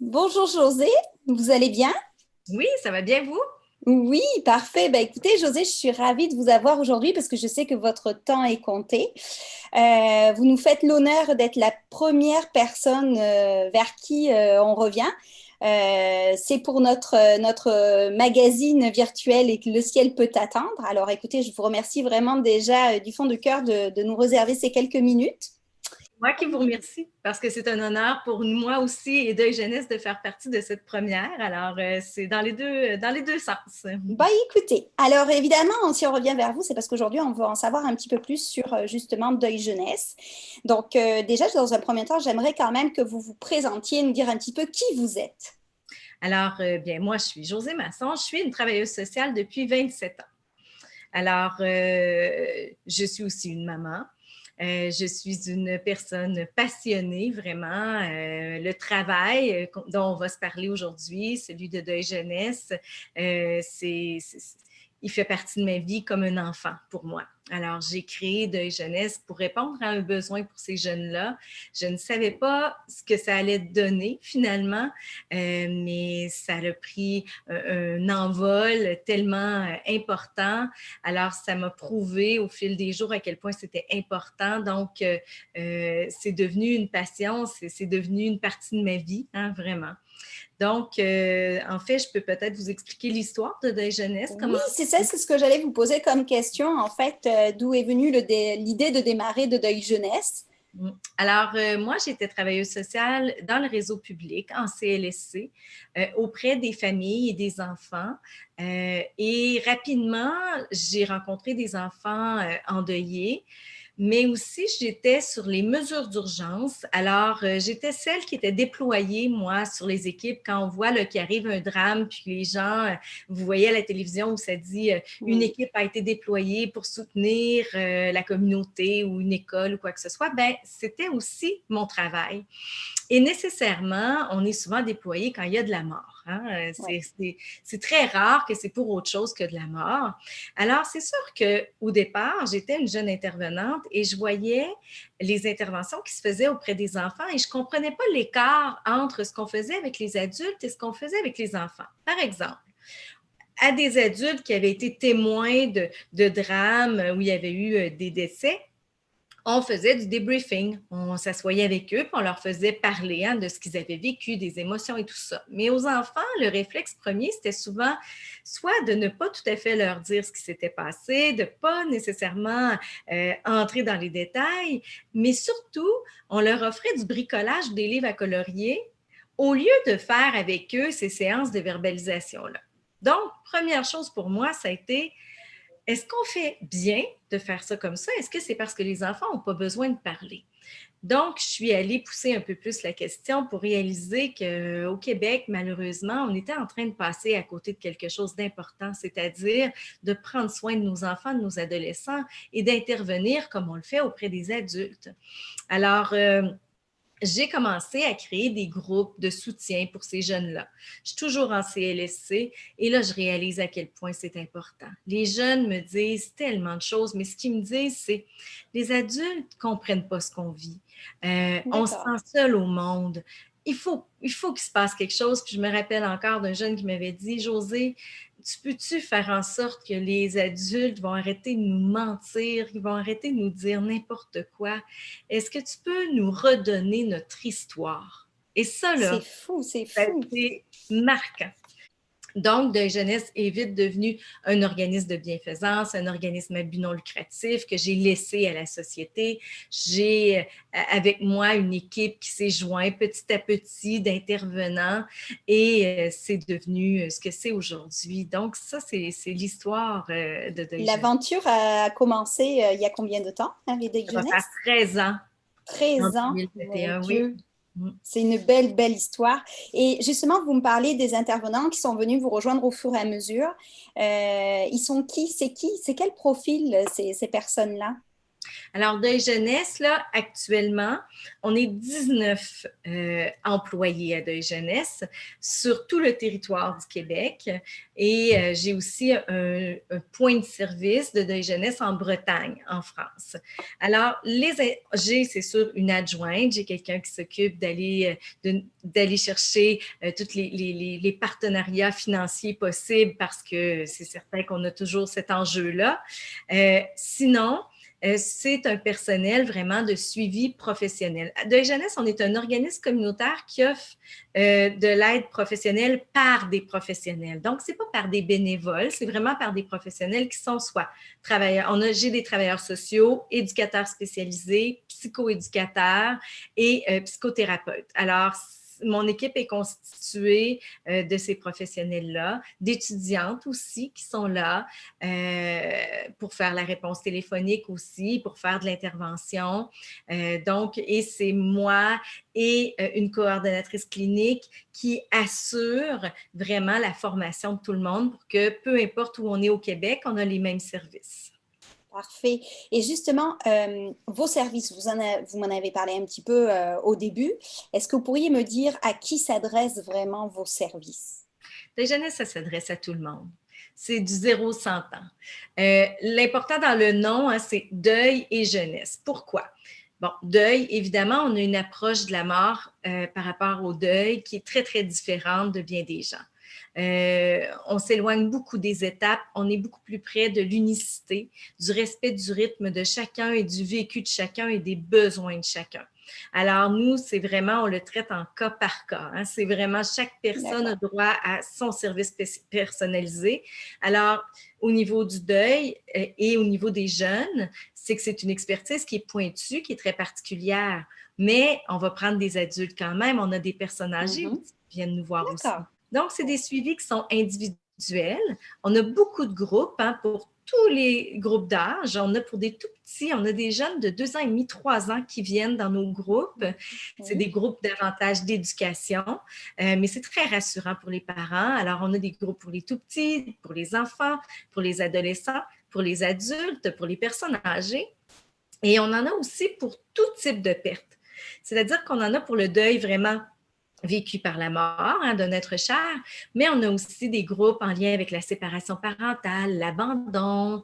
Bonjour José, vous allez bien? Oui, ça va bien, vous? Oui, parfait. Ben, écoutez, José, je suis ravie de vous avoir aujourd'hui parce que je sais que votre temps est compté. Vous nous faites l'honneur d'être la première personne vers qui on revient. C'est pour notre magazine virtuel et que le ciel peut attendre. Alors écoutez, je vous remercie vraiment déjà du fond du cœur de nous réserver ces quelques minutes. Moi qui vous remercie parce que c'est un honneur pour moi aussi et Deuil Jeunesse de faire partie de cette première. Alors, c'est dans les deux sens. Bah écoutez, alors évidemment, si on revient vers vous, c'est parce qu'aujourd'hui, on veut en savoir un petit peu plus sur justement Deuil Jeunesse. Donc déjà, dans un premier temps, j'aimerais quand même que vous vous présentiez, nous dire un petit peu qui vous êtes. Alors, bien, moi, je suis Josée Masson, je suis une travailleuse sociale depuis 27 ans. Alors, je suis aussi une maman. Je suis une personne passionnée, vraiment. Le travail dont on va se parler aujourd'hui, celui de Deuil Jeunesse, il fait partie de ma vie comme un enfant pour moi. Alors, j'ai créé Deuil Jeunesse pour répondre à un besoin pour ces jeunes-là. Je ne savais pas ce que ça allait donner finalement, mais ça a pris un envol tellement important. Alors, ça m'a prouvé au fil des jours à quel point c'était important. Donc, c'est devenu une passion, c'est devenu une partie de ma vie, hein, vraiment. Donc, en fait, je peux peut-être vous expliquer l'histoire de Deuil Jeunesse, Oui, comment. c'est ça, c'est ce que j'allais vous poser comme question. En fait, d'où est venue l'idée de démarrer de Deuil Jeunesse? Alors, moi, j'étais travailleuse sociale dans le réseau public, en CLSC, auprès des familles et des enfants. Et rapidement, j'ai rencontré des enfants endeuillés, mais aussi j'étais sur les mesures d'urgence. Alors, j'étais celle qui était déployée, moi, sur les équipes quand on voit qu'il arrive un drame, puis les gens, vous voyez à la télévision où ça dit une équipe a été déployée pour soutenir la communauté ou une école ou quoi que ce soit, ben c'était aussi mon travail. Et nécessairement, on est souvent déployé quand il y a de la mort. Hein? Ouais. C'est très rare que c'est pour autre chose que de la mort. Alors, c'est sûr qu'au départ, j'étais une jeune intervenante et je voyais les interventions qui se faisaient auprès des enfants et je ne comprenais pas l'écart entre ce qu'on faisait avec les adultes et ce qu'on faisait avec les enfants. Par exemple, à des adultes qui avaient été témoins de drames où il y avait eu des décès, on faisait du débriefing. On s'assoyait avec eux, puis on leur faisait parler de ce qu'ils avaient vécu, des émotions et tout ça. Mais aux enfants, le réflexe premier, c'était souvent soit de ne pas tout à fait leur dire ce qui s'était passé, de ne pas nécessairement entrer dans les détails, mais surtout, on leur offrait du bricolage des livres à colorier au lieu de faire avec eux ces séances de verbalisation-là. Donc, première chose pour moi, ça a été est-ce qu'on fait bien de faire ça comme ça? Est-ce que c'est parce que les enfants n'ont pas besoin de parler? Donc, je suis allée pousser un peu plus la question pour réaliser qu'au Québec, malheureusement, on était en train de passer à côté de quelque chose d'important, c'est-à-dire de prendre soin de nos enfants, de nos adolescents et d'intervenir comme on le fait auprès des adultes. Alors, j'ai commencé à créer des groupes de soutien pour ces jeunes-là. Je suis toujours en CLSC et là, je réalise à quel point c'est important. Les jeunes me disent tellement de choses, mais ce qu'ils me disent, c'est les adultes ne comprennent pas ce qu'on vit. On se D'accord. sent seul au monde. Il faut qu'il se passe quelque chose. Puis je me rappelle encore d'un jeune qui m'avait dit, Josée, tu peux-tu faire en sorte que les adultes vont arrêter de nous mentir, ils vont arrêter de nous dire n'importe quoi? Est-ce que tu peux nous redonner notre histoire? Et ça, C'est là, fou, c'est ça a fou. été marquant. Donc, Deuil Jeunesse est vite devenu un organisme de bienfaisance, un organisme à but non lucratif que j'ai laissé à la société. J'ai avec moi une équipe qui s'est jointe petit à petit d'intervenants et c'est devenu ce que c'est aujourd'hui. Donc, ça, c'est l'histoire de Deuil Jeunesse. L'aventure a commencé il y a combien de temps avec Deuil Ça va faire Jeunesse? 13 ans en 13 ans, mon 2021, oui. Dieu. C'est une belle, belle histoire. Et justement, vous me parlez des intervenants qui sont venus vous rejoindre au fur et à mesure. Ils sont qui? C'est qui? C'est quel profil, ces personnes-là? Alors, Deuil Jeunesse, là, actuellement, on est 19 employés à Deuil Jeunesse sur tout le territoire du Québec. Et j'ai aussi un point de service de Deuil Jeunesse en Bretagne, en France. Alors, j'ai, c'est sûr, une adjointe. J'ai quelqu'un qui s'occupe d'aller chercher tous les partenariats financiers possibles parce que c'est certain qu'on a toujours cet enjeu-là. Sinon, c'est un personnel vraiment de suivi professionnel. Deuil Jeunesse, on est un organisme communautaire qui offre de l'aide professionnelle par des professionnels. Donc, c'est pas par des bénévoles, c'est vraiment par des professionnels qui sont soit travailleurs. J'ai des travailleurs sociaux, éducateurs spécialisés, psychoéducateurs et psychothérapeutes. Alors, mon équipe est constituée de ces professionnels-là, d'étudiantes aussi qui sont là pour faire la réponse téléphonique aussi, pour faire de l'intervention. Donc, et c'est moi et une coordonnatrice clinique qui assure vraiment la formation de tout le monde pour que peu importe où on est au Québec, on a les mêmes services. Parfait. Et justement, vos services, vous m'en avez parlé un petit peu au début. Est-ce que vous pourriez me dire à qui s'adressent vraiment vos services? Deuil Jeunesse, ça s'adresse à tout le monde. C'est du 0-100 ans. L'important dans le nom, hein, c'est deuil et jeunesse. Pourquoi? Bon, deuil, évidemment, on a une approche de la mort par rapport au deuil qui est très, très différente de bien des gens. On s'éloigne beaucoup des étapes, on est beaucoup plus près de l'unicité, du respect du rythme de chacun et du vécu de chacun et des besoins de chacun. Alors, nous, c'est vraiment, on le traite en cas par cas. Hein. C'est vraiment, chaque personne a droit à son service personnalisé. Alors, au niveau du deuil et au niveau des jeunes, c'est que c'est une expertise qui est pointue, qui est très particulière. Mais on va prendre des adultes quand même. On a des personnes âgées qui viennent nous voir aussi. Donc, c'est des suivis qui sont individuels. On a beaucoup de groupes hein, pour tous les groupes d'âge. On a pour des tout petits, on a des jeunes de 2 ans et demi, 3 ans qui viennent dans nos groupes. C'est des groupes davantage d'éducation, mais c'est très rassurant pour les parents. Alors, on a des groupes pour les tout petits, pour les enfants, pour les adolescents, pour les adultes, pour les personnes âgées. Et on en a aussi pour tout type de perte. C'est-à-dire qu'on en a pour le deuil vraiment vécu par la mort hein, d'un être cher, mais on a aussi des groupes en lien avec la séparation parentale, l'abandon.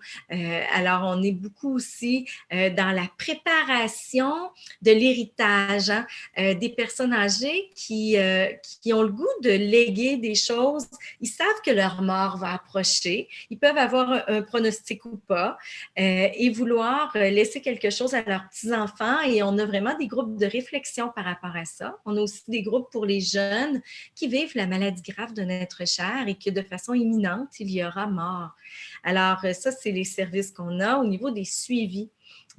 Alors, on est beaucoup aussi dans la préparation de l'héritage hein, des personnes âgées qui ont le goût de léguer des choses. Ils savent que leur mort va approcher. Ils peuvent avoir un pronostic ou pas et vouloir laisser quelque chose à leurs petits-enfants. Et on a vraiment des groupes de réflexion par rapport à ça. On a aussi des groupes pour les jeunes qui vivent la maladie grave d'un être cher et que de façon imminente, il y aura mort. Alors, ça, c'est les services qu'on a au niveau des suivis.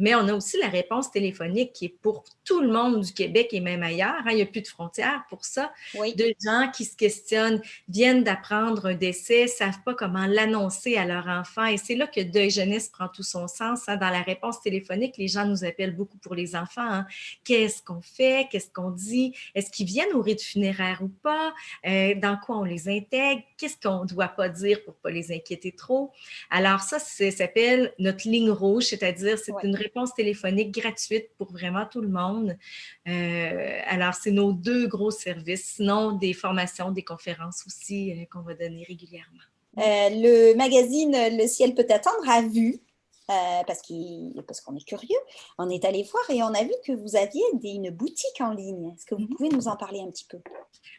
Mais on a aussi la réponse téléphonique qui est pour tout le monde du Québec et même ailleurs. Hein, il n'y a plus de frontières pour ça. Oui. De gens qui se questionnent, viennent d'apprendre un décès, ne savent pas comment l'annoncer à leur enfant. Et c'est là que Deuil Jeunesse prend tout son sens. Hein. Dans la réponse téléphonique, les gens nous appellent beaucoup pour les enfants. Hein. Qu'est-ce qu'on fait? Qu'est-ce qu'on dit? Est-ce qu'ils viennent au rite funéraire ou pas? Dans quoi on les intègre? Qu'est-ce qu'on ne doit pas dire pour ne pas les inquiéter trop? Alors ça s'appelle notre ligne rouge, c'est-à-dire c'est une réponse téléphonique gratuite pour vraiment tout le monde. Alors, c'est nos 2 gros services. Sinon, des formations, des conférences aussi qu'on va donner régulièrement. Le magazine Le ciel peut attendre a vu, parce qu'on est curieux, on est allé voir et on a vu que vous aviez une boutique en ligne. Est-ce que vous pouvez nous en parler un petit peu?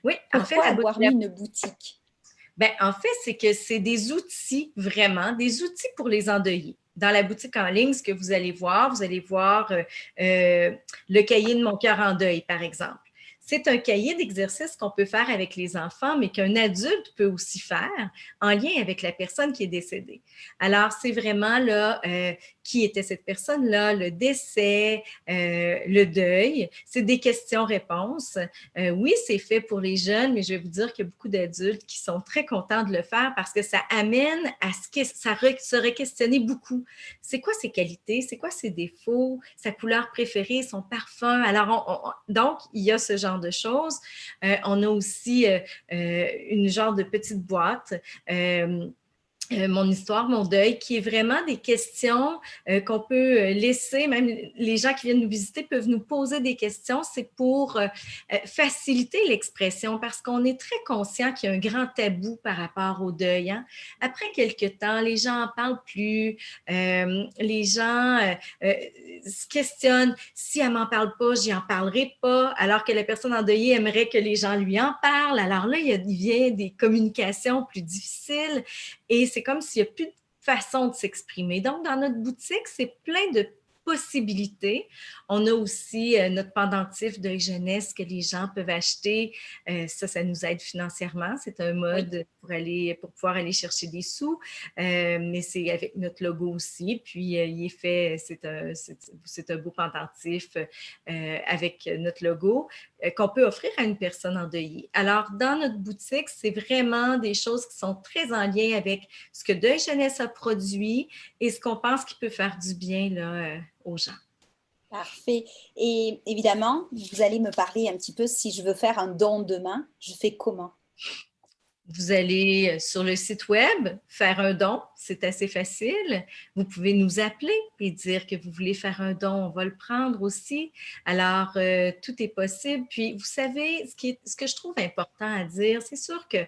Oui, pourquoi avoir mis une boutique? Ben, en fait, c'est que c'est des outils, vraiment, des outils pour les endeuillés. Dans la boutique en ligne, ce que vous allez voir le cahier de mon cœur en deuil, par exemple. C'est un cahier d'exercices qu'on peut faire avec les enfants, mais qu'un adulte peut aussi faire en lien avec la personne qui est décédée. Alors, c'est vraiment là, qui était cette personne-là, le décès, le deuil. C'est des questions-réponses. Oui, c'est fait pour les jeunes, mais je vais vous dire qu'il y a beaucoup d'adultes qui sont très contents de le faire parce que ça amène à se re-questionner beaucoup. C'est quoi ses qualités? C'est quoi ses défauts? Sa couleur préférée? Son parfum? Alors, donc, il y a ce genre de choses. On a aussi une genre de petite boîte mon histoire, mon deuil, qui est vraiment des questions qu'on peut laisser, même les gens qui viennent nous visiter peuvent nous poser des questions. C'est pour faciliter l'expression parce qu'on est très conscient qu'il y a un grand tabou par rapport au deuil. Hein. Après quelques temps, les gens n'en parlent plus, les gens se questionnent, si elle ne m'en parle pas, j'y en parlerai pas, alors que la personne endeuillée aimerait que les gens lui en parlent. Alors là, il vient des communications plus difficiles. Et c'est comme s'il n'y a plus de façon de s'exprimer. Donc, dans notre boutique, c'est plein de possibilités. On a aussi notre pendentif de jeunesse que les gens peuvent acheter. Ça nous aide financièrement. C'est un mode pour pouvoir aller chercher des sous, mais c'est avec notre logo aussi. Puis, il est fait, c'est un beau pendentif avec notre logo qu'on peut offrir à une personne endeuillée. Alors, dans notre boutique, c'est vraiment des choses qui sont très en lien avec ce que Deuil Jeunesse a produit et ce qu'on pense qui peut faire du bien là, aux gens. Parfait. Et évidemment, vous allez me parler un petit peu si je veux faire un don demain, je fais comment? Vous allez sur le site web, faire un don, c'est assez facile. Vous pouvez nous appeler et dire que vous voulez faire un don, on va le prendre aussi. Alors, tout est possible. Puis, vous savez, ce que je trouve important à dire, c'est sûr que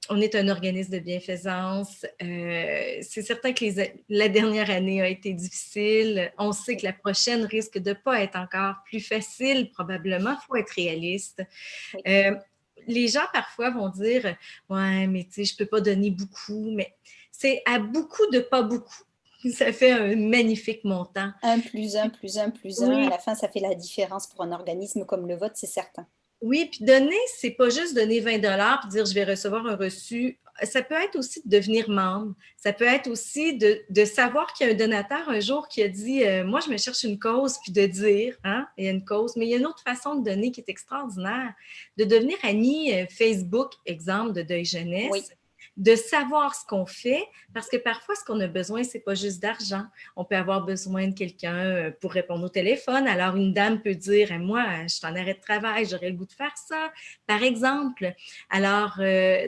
on est un organisme de bienfaisance. C'est certain que la dernière année a été difficile. On sait que la prochaine risque de ne pas être encore plus facile, probablement. Il faut être réaliste. Les gens, parfois, vont dire « Ouais, mais tu sais, je ne peux pas donner beaucoup. » Mais c'est à beaucoup de pas beaucoup. Ça fait un magnifique montant. 1 plus 1 plus 1 plus 1. Oui. À la fin, ça fait la différence pour un organisme comme le vôtre, c'est certain. Oui, puis donner, c'est pas juste donner 20 $ puis dire je vais recevoir un reçu. Ça peut être aussi de devenir membre. Ça peut être aussi de savoir qu'il y a un donateur un jour qui a dit moi, je me cherche une cause, puis de dire hein, il y a une cause. Mais il y a une autre façon de donner qui est extraordinaire, de devenir ami Facebook, exemple de Deuil Jeunesse. Oui. De savoir ce qu'on fait, parce que parfois, ce qu'on a besoin, c'est pas juste d'argent. On peut avoir besoin de quelqu'un pour répondre au téléphone. Alors, une dame peut dire « Moi, je suis en arrêt de travail, j'aurais le goût de faire ça, par exemple. » Alors,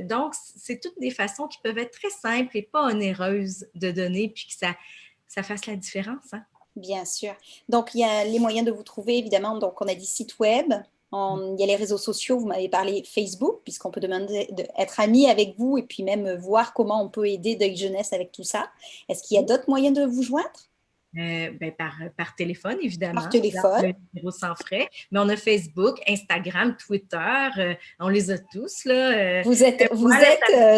donc, c'est toutes des façons qui peuvent être très simples et pas onéreuses de donner, puis que ça fasse la différence. Hein? Bien sûr. Donc, il y a les moyens de vous trouver, évidemment. Donc, on a dit site web. Il y a les réseaux sociaux, vous m'avez parlé Facebook, puisqu'on peut demander d'être ami avec vous et puis même voir comment on peut aider Deuil Jeunesse avec tout ça. Est-ce qu'il y a d'autres moyens de vous joindre? Par téléphone, évidemment. Par téléphone. Un numéro sans frais. Mais on a Facebook, Instagram, Twitter. On les a tous. Là. Vous êtes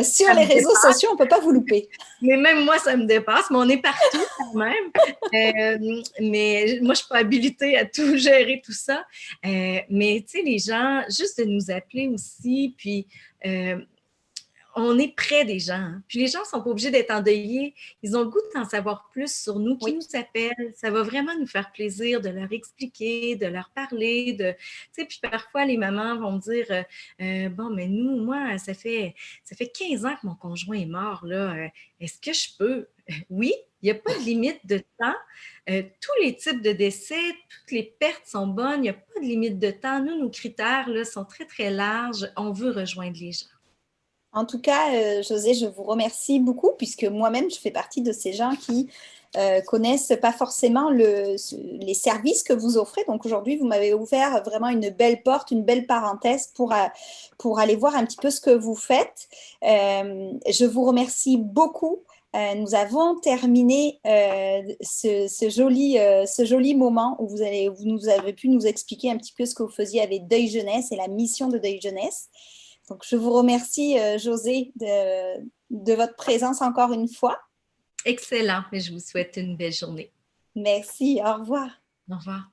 sur les réseaux sociaux, on ne peut pas vous louper. Mais même moi, ça me dépasse. Mais on est partout quand même. Mais moi, je ne suis pas habilitée à tout gérer, tout ça. Mais tu sais, les gens, juste de nous appeler aussi, puis on est près des gens. Hein. Puis les gens ne sont pas obligés d'être endeuillés. Ils ont le goût d'en savoir plus sur nous, qui nous appellent. Ça va vraiment nous faire plaisir de leur expliquer, de leur parler. Tu sais, puis parfois, les mamans vont me dire bon, mais moi, ça fait 15 ans que mon conjoint est mort. Là. Est-ce que je peux? Oui, il n'y a pas de limite de temps. Tous les types de décès, toutes les pertes sont bonnes. Il n'y a pas de limite de temps. Nous, nos critères là, sont très, très larges. On veut rejoindre les gens. En tout cas, Josée, je vous remercie beaucoup puisque moi-même, je fais partie de ces gens qui connaissent pas forcément les services que vous offrez. Donc aujourd'hui, vous m'avez ouvert vraiment une belle porte, une belle parenthèse pour aller voir un petit peu ce que vous faites. Je vous remercie beaucoup. Nous avons terminé ce joli moment où vous nous avez pu nous expliquer un petit peu ce que vous faisiez avec Deuil Jeunesse et la mission de Deuil Jeunesse. Donc, je vous remercie, Josée, de votre présence encore une fois. Excellent. Je vous souhaite une belle journée. Merci. Au revoir. Au revoir.